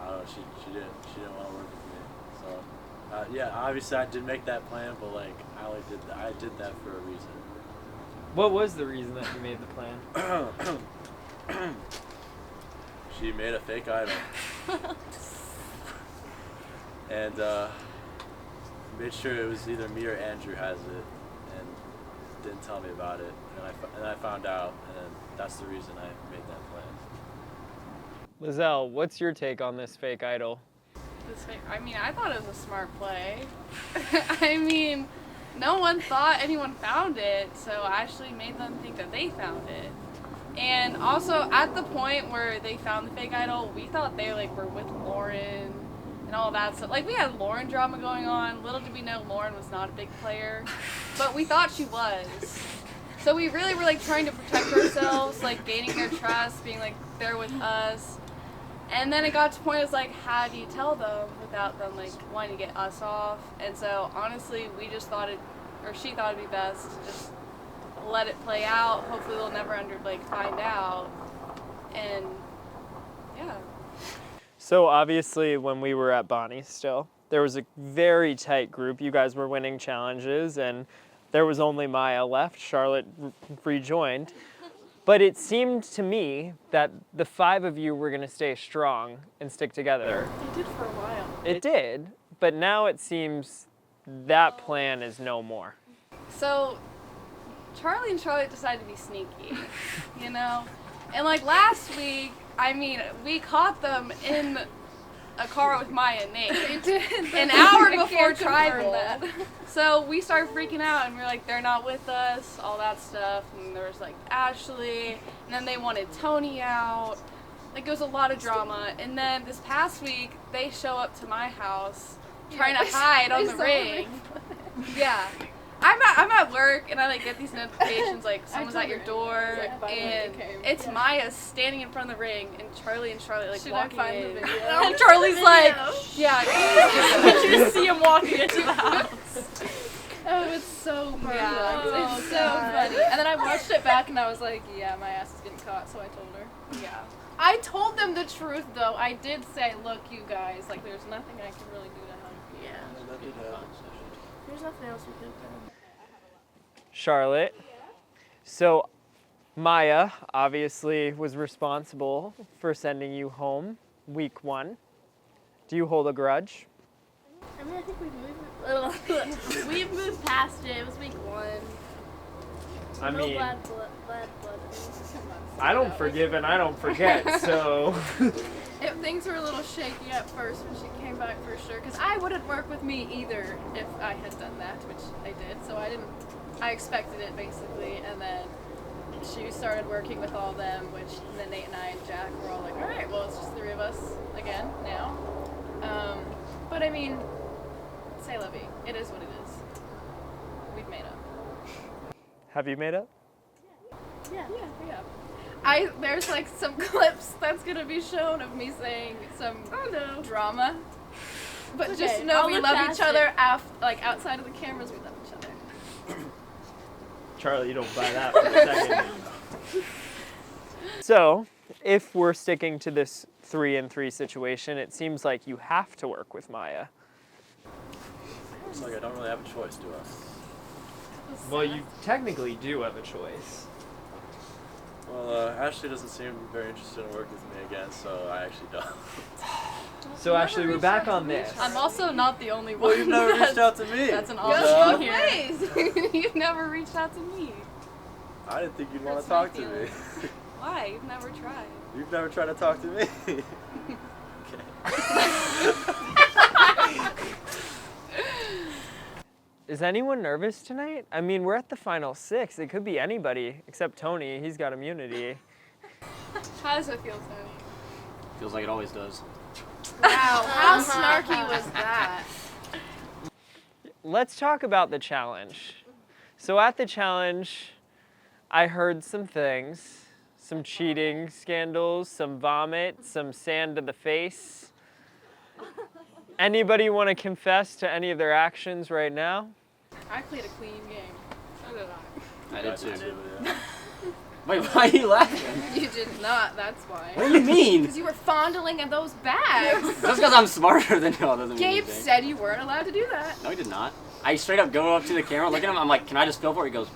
I don't know, she didn't want to work with me. So yeah, obviously I did make that plan, but like I did that for a reason. What was the reason that you made the plan? She made a fake idol. And made sure it was either me or Andrew has it, and didn't tell me about it. And I found out, and that's the reason I made that plan. Lizelle, what's your take on this fake idol? I thought it was a smart play. I mean, no one thought anyone found it, so Ashley made them think that they found it. And also, at the point where they found the fake idol, we thought they were with Lauren and all that stuff. We had Lauren drama going on. Little did we know Lauren was not a big player, but we thought she was. So we really were trying to protect ourselves, gaining their trust, being they're with us. And then it got to the point, how do you tell them without them wanting to get us off? And so honestly, we just thought she thought it'd be best to just let it play out. Hopefully they'll never find out. And yeah. So obviously when we were at Bonnie's still, there was a very tight group. You guys were winning challenges and there was only Maya left. Charlotte rejoined. But it seemed to me that the 5 of you were going to stay strong and stick together. It did for a while. It did, but now it seems that plan is no more. So Charlie and Charlotte decided to be sneaky, you know? And last week, we caught them in a car with Maya and Nate. They did. An hour before tribal. So we started freaking out and we were they're not with us, all that stuff. And there was Ashley, and then they wanted Tony out. It was a lot of drama. And then this past week, they show up to my house trying to hide on the ring. Yeah. I'm at work and I get these notifications someone's at your door and it's Maya standing in front of the ring and Charlie and Charlotte walking in. And Charlie's yeah, you just see him walking into the house. Oh, it's so funny. Yeah. It's so funny. And then I watched it back and I was yeah, my ass is getting caught, so I told her. Yeah. I told them the truth though. I did say, look, you guys, there's nothing I can really do to help you. Yeah. There's nothing else we could have done. Charlotte, so Maya obviously was responsible for sending you home week 1. Do you hold a grudge? I think we've moved past it. It was week 1. No bad blood. I don't forgive and I don't forget, so. If things were a little shaky at first when she came back for sure, because I wouldn't work with me either if I had done that, which I did, so I expected it basically, and then she started working with all of them, which then Nate and I and Jack were all all right, well, it's just 3 of us again now. But say la vie. It is what it is. We've made up. Have you made up? Yeah. There's some clips that's gonna be shown of me saying some drama. But okay. just know I'll we look love past each other it. outside of the cameras, we love each other. Charlie, you don't buy that for a second. So, if we're sticking to this 3-and-3 situation, it seems like you have to work with Maya. Looks like I don't really have a choice, do I? Well, you technically do have a choice. Well, Ashley doesn't seem very interested in working with me again, so I actually don't. So Ashley, we're back on this. I'm also not the only one. Well, you've never reached out to me. That's an So- option here. You've never reached out to me. I didn't think you'd want Hurts to my talk to me. feelings. Why? You've never tried. You've never tried to talk to me. Is anyone nervous tonight? I mean, we're at the final 6. It could be anybody except Tony. He's got immunity. How does it feel, Tony? Feels like it always does. Wow, how snarky was that? Let's talk about the challenge. So at the challenge, I heard some things. Some cheating scandals, some vomit, some sand to the face. Anybody want to confess to any of their actions right now? I played a clean game. So did I. I did too. Yeah. Wait, why are you laughing? You did not, that's why. What do you mean? Because you were fondling of those bags. Just because I'm smarter than y'all doesn't mean Gabe anything. said you weren't allowed to do that. No, he did not. I straight up go up to the camera, look at him, I'm like, can I just fill for it? He goes,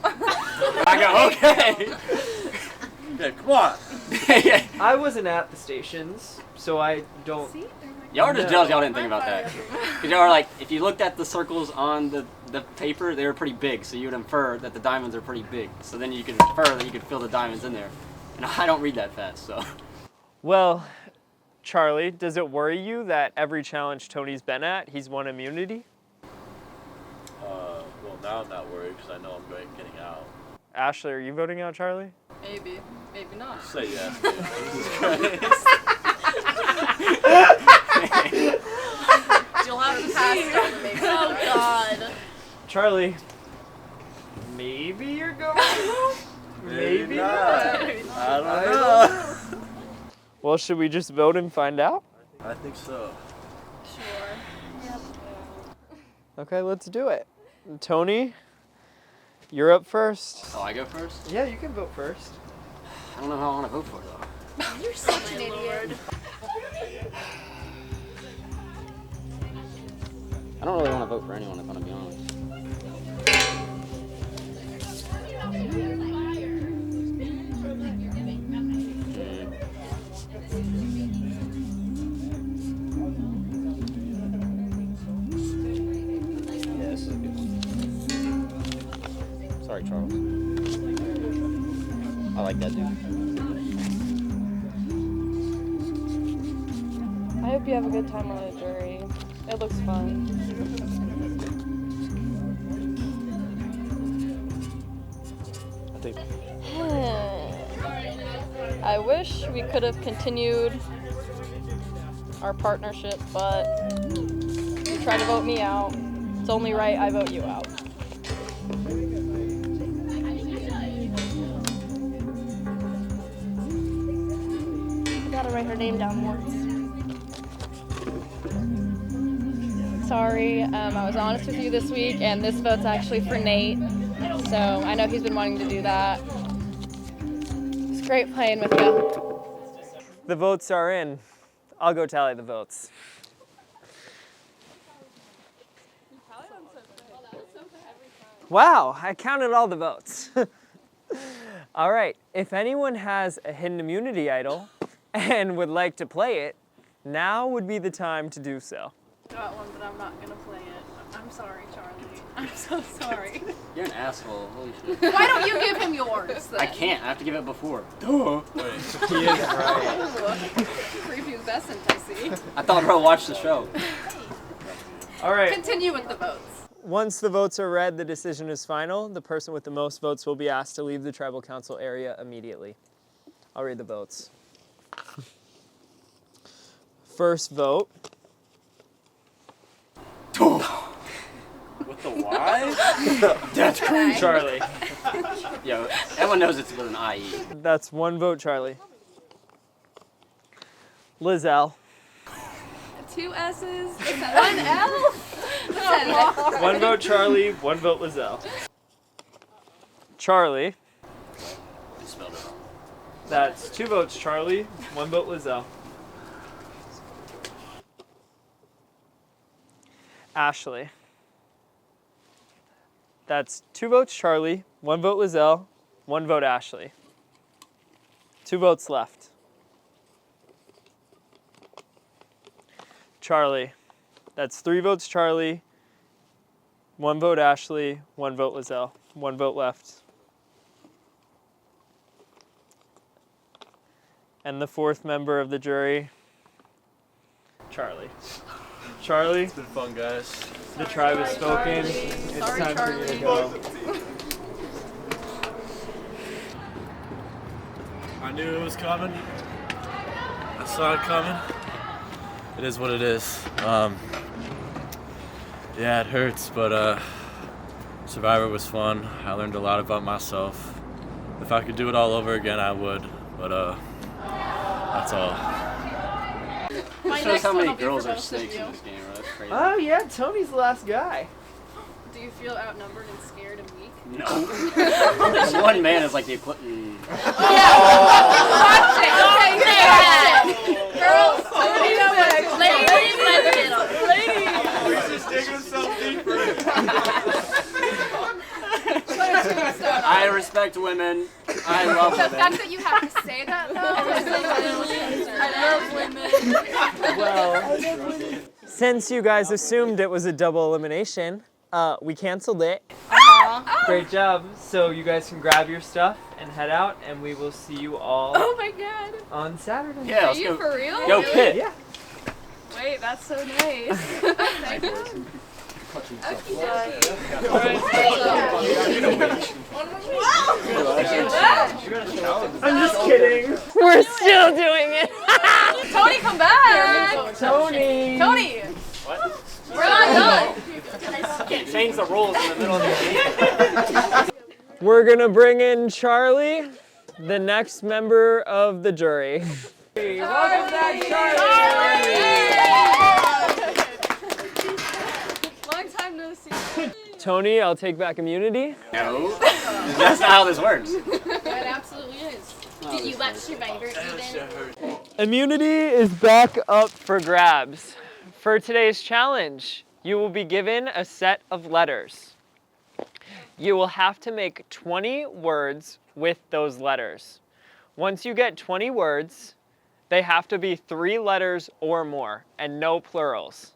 I go, okay. Yeah, come on. I wasn't at the stations, so I don't... See? Y'all were just jealous y'all didn't think about that. Because y'all were like, if you looked at the circles on the paper, they were pretty big, so you would infer that the diamonds are pretty big. So then you could infer that you could fill the diamonds in there. And I don't read that fast, so. Well, Charlie, does it worry you that every challenge Tony's been at, he's won immunity? Well, now I'm not worried because I know I'm getting out. Ashley, are you voting out Charlie? Maybe. Maybe not. Say yes. Jesus Christ. You'll have to pass it on the maybe. Oh, God. Charlie, maybe you're going home? Maybe not. not. I don't know. Well, should we just vote and find out? I think so. Sure. Yep. Okay, let's do it. Tony, you're up first. Oh, I go first? Yeah, you can vote first. I don't know how I want to vote for it, though. You're such an idiot. I don't really want to vote for anyone, if I'm going to be honest. Yeah, this is good. Sorry, Charles. I like that dude. I hope you have a good time on the jury. It looks fun. I think. I wish we could have continued our partnership, but you tried to vote me out. It's only right I vote you out. I gotta write her name down once. Sorry, I was honest with you this week, and this vote's actually for Nate. So I know he's been wanting to do that. It's great playing with you. The votes are in. I'll go tally the votes. Wow, I counted all the votes. All right, if anyone has a hidden immunity idol and would like to play it, now would be the time to do so. Got one, but I'm not gonna play it. I'm sorry, Charlie. I'm so sorry. You're an asshole. Holy shit. Why don't you give him yours then? I can't. I have to give it before. Duh. He is right. Prepubescent, I see. I thought bro watched the show. All right. Continue with the votes. Once the votes are read, the decision is final. The person with the most votes will be asked to leave the tribal council area immediately. I'll read the votes. First vote. With the Y? That's crazy. Charlie. Yo, everyone knows it's with an IE. That's one vote, Charlie. Lizelle. 2 S's, one L. One vote, Charlie. One vote, Lizelle. Charlie. You spelled it wrong. That's 2 votes, Charlie. 1 vote, Lizelle. Ashley. That's 2 votes, Charlie. 1 vote, Lizelle. 1 vote, Ashley. 2 votes left. Charlie. That's 3 votes Charlie, 1 vote Ashley, 1 vote Lizelle. 1 vote left. And the 4th member of the jury, Charlie. Charlie, It's been fun, guys. the tribe has spoken. It's Sorry, time for you to Charlie. go. I knew it was coming. I saw it coming. It is what it is. Yeah, it hurts, but Survivor was fun. I learned a lot about myself. If I could do it all over again, I would. But that's all. My Shows next how one many will be for girls are both of snakes you. in this game, right? That's crazy. Oh yeah, Tony's the last guy. Do you feel outnumbered and scared and weak? No. This one man is like the equivalent. Girls, ladies, let's get on. Ladies. He's just digging himself deeper. I respect women. I love The women. fact that you have to say that though. Well, since you guys assumed it was a double elimination, we canceled it. Great job. So you guys can grab your stuff and head out, and we will see you all Oh my god. on Saturday. Yeah, Are let's you go. for real? Go Pitt. Yeah. Wait, that's so nice. Thank you. I'm just kidding. We're still doing it. Tony, come back! Tony. Tony! What? We're not done! Can't change the rules in the middle of the game. We're gonna bring in Charlie, the next member of the jury. Welcome back, Long time no see. Tony, I'll take back immunity. No. That's not how this works. It absolutely is. Did you let Survivor even? Immunity is back up for grabs. For today's challenge, you will be given a set of letters. You will have to make 20 words with those letters. Once you get 20 words, they have to be 3 letters or more, and no plurals.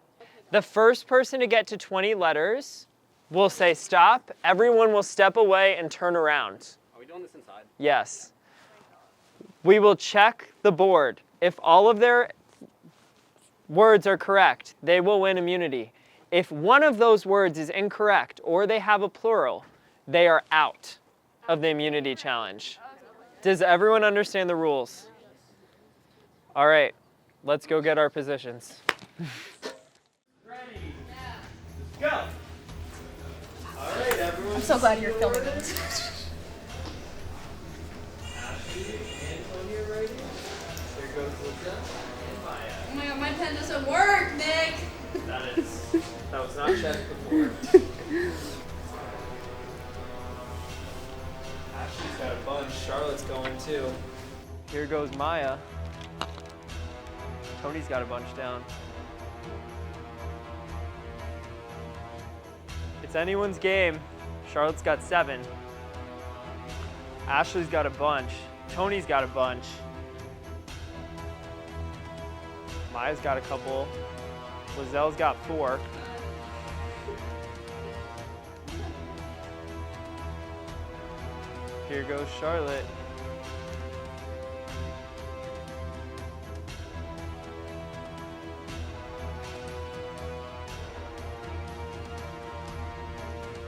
The first person to get to 20 letters will say stop. Everyone will step away and turn around. Are we doing this inside? Yes. We will check the board. If all of their words are correct, they will win immunity. If one of those words is incorrect or they have a plural, they are out of the immunity challenge. Does everyone understand the rules? All right, let's go get our positions. Ready? Go. All right, everyone. I'm so glad you're filming this. Ashley and Tony are ready. There goes Lisa and Maya. Oh my god, my pen doesn't work, Nick! That was not checked before. Ashley's got a bunch. Charlotte's going too. Here goes Maya. Tony's got a bunch down. It's anyone's game. Charlotte's got 7. Ashley's got a bunch. Tony's got a bunch. Maya's got a couple. Lizelle's got 4. Here goes Charlotte.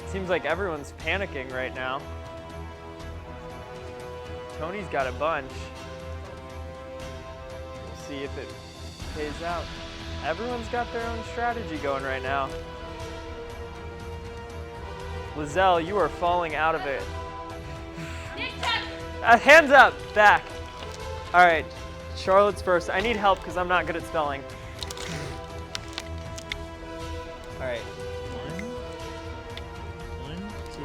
Seems like everyone's panicking right now. Tony's got a bunch. We'll see if it pays out. Everyone's got their own strategy going right now. Lizelle, you are falling out of it. Hands up, back. All right, Charlotte's first. I need help because I'm not good at spelling. All right. 1, 2,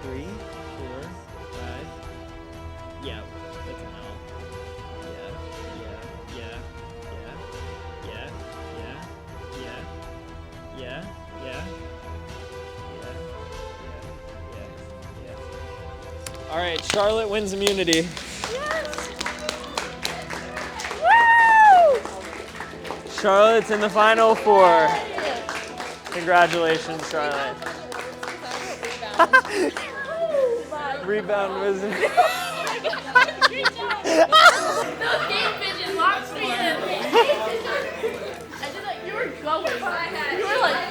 3, 4, 5. Yeah, that's an L. Yeah. All right, Charlotte wins immunity. Yes. Charlotte's in the final 4. Congratulations, Charlotte. Rebound was. Those game pigeons locked me in. I did like, you were going. You were like.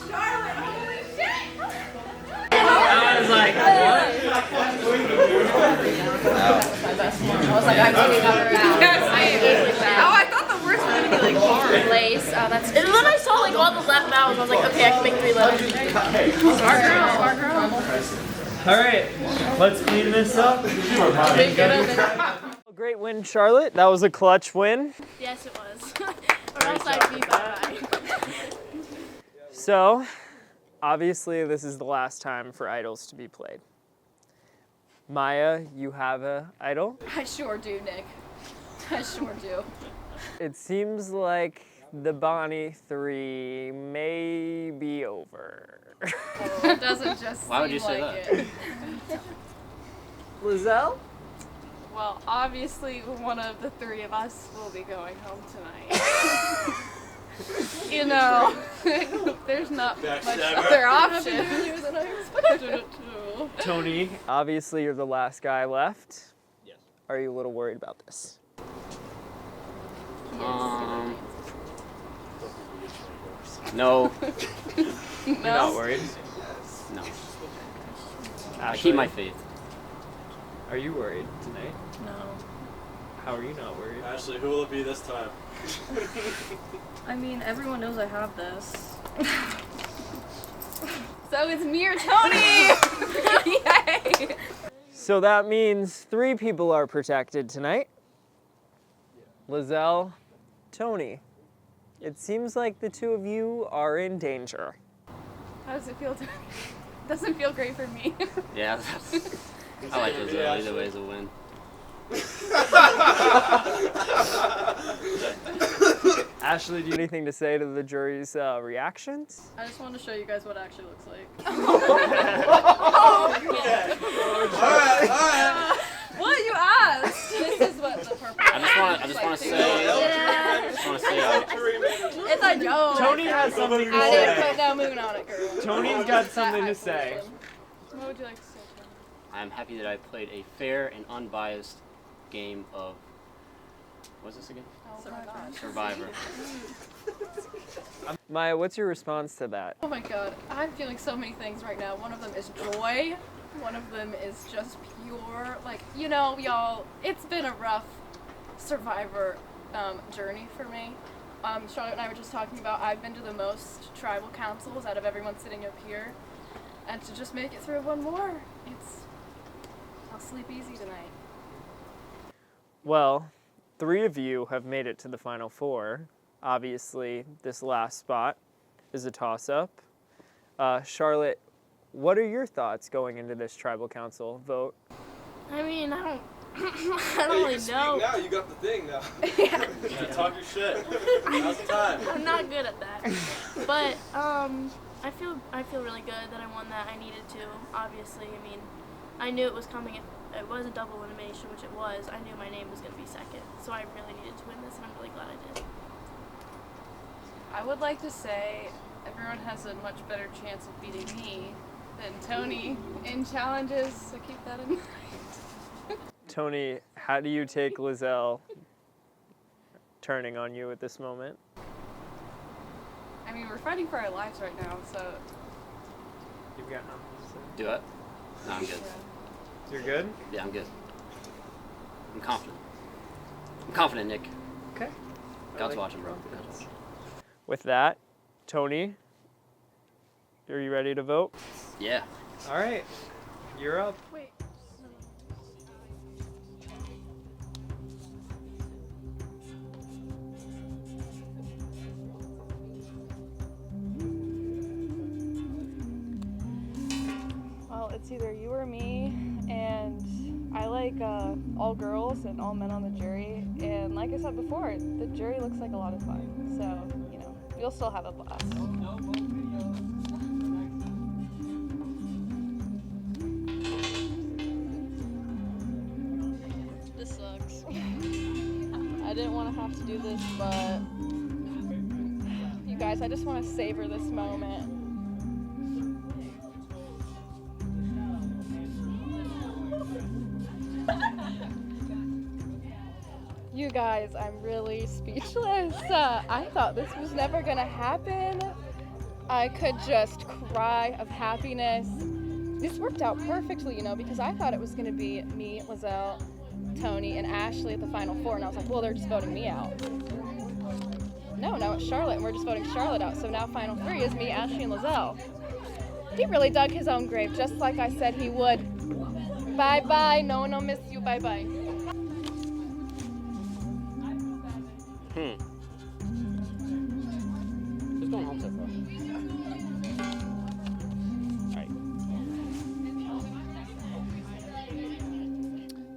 Charlotte, holy shit! I was like, what? I was like, I'm getting up Oh, I thought the worst was gonna be like hard. place. Oh, that's And then I saw like all the left vowels. I was like, okay, I can make 3 letters. smart girl. All right, let's clean this up. Great win, Charlotte. That was a clutch win. Yes, it was. Or else I'd be bye. So, obviously, this is the last time for idols to be played. Maya, you have a idol? I sure do, Nick. I sure do. It seems like the Bonnie 3 may be over. It doesn't just Why would seem you say like that? it. Lizelle? Well, obviously one of the 3 of us will be going home tonight. You know, there's not much other option. Than I expected it to. Tony, obviously you're the last guy left. Yes. Are you a little worried about this? No. You're not worried? No. I Ashley, keep my faith. Are you worried tonight? No. How are you not worried? Ashley, who will it be this time? I mean, everyone knows I have this. So it's me or Tony! Yay! So that means 3 people are protected tonight. Lizelle, Tony. It seems like the 2 of you are in danger. How does it feel to Doesn't feel great for me. Yeah, I like those. Either way is a win. Ashley, do you have anything to say to the jury's reactions? I just wanted to show you guys what it actually looks like. What you asked? This is what the purple. I just want to say. It's a joke. Tony has something to I didn't say. put no moon on it, girl. Tony's got something to say. What would you like to say, Tony? I'm happy that I played a fair and unbiased game of. What's this again? Survivor. Maya, what's your response to that? Oh my god, I'm feeling so many things right now. One of them is joy. One of them is just pure, like, you know, y'all, it's been a rough Survivor journey for me. Charlotte and I were just talking about I've been to the most tribal councils out of everyone sitting up here. And to just make it through one more, I'll sleep easy tonight. Well, 3 of you have made it to the final 4. Obviously, this last spot is a toss-up. Charlotte, what are your thoughts going into this tribal council vote? I mean, I don't really know. Now you got the thing now. Yeah. Talk your shit. Now's the time. I'm not good at that. But I feel really good that I won that. I needed to, obviously. I mean, I knew it was coming. It was a double elimination, which it was. I knew my name was going to be second. So I really needed to win this, and I'm really glad I did. I would like to say everyone has a much better chance of beating me than Tony in challenges, so keep that in mind. Tony, how do you take Lizelle turning on you at this moment? I mean, we're fighting for our lives right now, so... You've got nothing to say? Do it? No, I'm good. You're good? Yeah, I'm good. I'm confident. I'm confident, Nick. Okay. God's watching, bro. God's watching. With that, Tony, are you ready to vote? Yeah. All right, you're up. Wait. Well, it's either you or me, and I like all girls and all men on the jury. And like I said before, the jury looks like a lot of fun. So, you know, you'll still have a blast. I didn't want to have to do this, but you guys, I just want to savor this moment. You guys, I'm really speechless. I thought this was never gonna happen. I could just cry of happiness. This worked out perfectly, you know, because I thought it was gonna be me, Lizelle, Tony, and Ashley at the final four, and I was like, well, they're just voting me out. No, now it's Charlotte, and we're just voting Charlotte out, so now final three is me, Ashley, and Lizelle. He really dug his own grave, just like I said he would. Bye-bye, no one will miss you, bye-bye. Who's going home so far?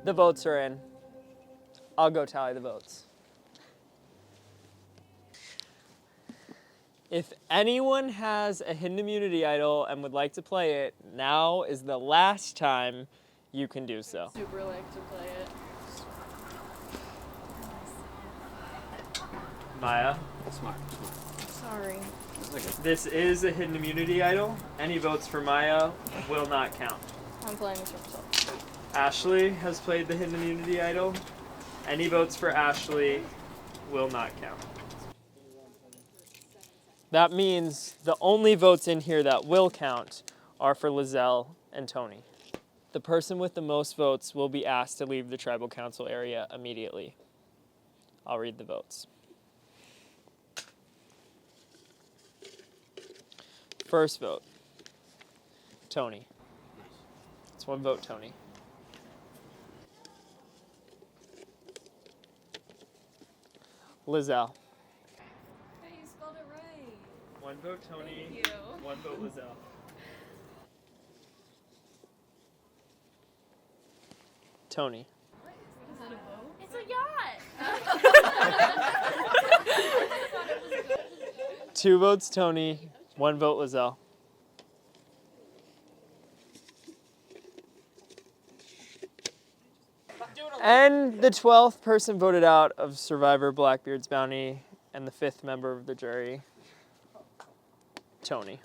The votes are in. I'll go tally the votes. If anyone has a hidden immunity idol and would like to play it, now is the last time you can do so. Super like to play it. Maya, Smart. Sorry. this is a hidden immunity idol. Any votes for Maya will not count. I'm playing this for myself. Ashley has played the hidden immunity idol. Any votes for Ashley will not count. That means the only votes in here that will count are for Lizelle and Tony. The person with the most votes will be asked to leave the tribal council area immediately. I'll read the votes. First vote, Tony. It's one vote, Tony. Lizelle. Hey, you spelled it right. One vote, Tony. Thank you. One vote, Lizelle. Tony. Is that a boat? It's a yacht. Two votes, Tony. One vote, Lizelle. And the 12th person voted out of Survivor Blackbeard's Bounty and the 5th member of the jury, Tony.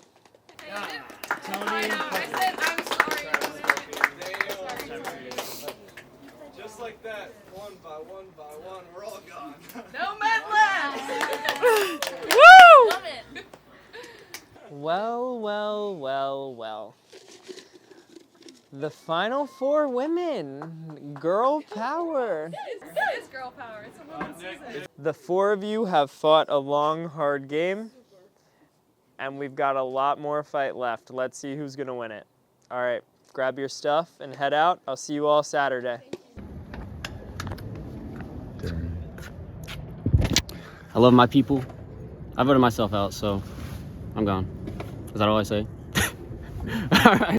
Just like that, one by one, we're all gone. No men left. Woo! Love it. Well, well, well, well. The final four women. Girl power. It is girl power. It's a women's season. The four of you have fought a long, hard game, and we've got a lot more fight left. Let's see who's gonna win it. All right, grab your stuff and head out. I'll see you all Saturday. I love my people. I voted myself out, so I'm gone. Is that all I say? All right.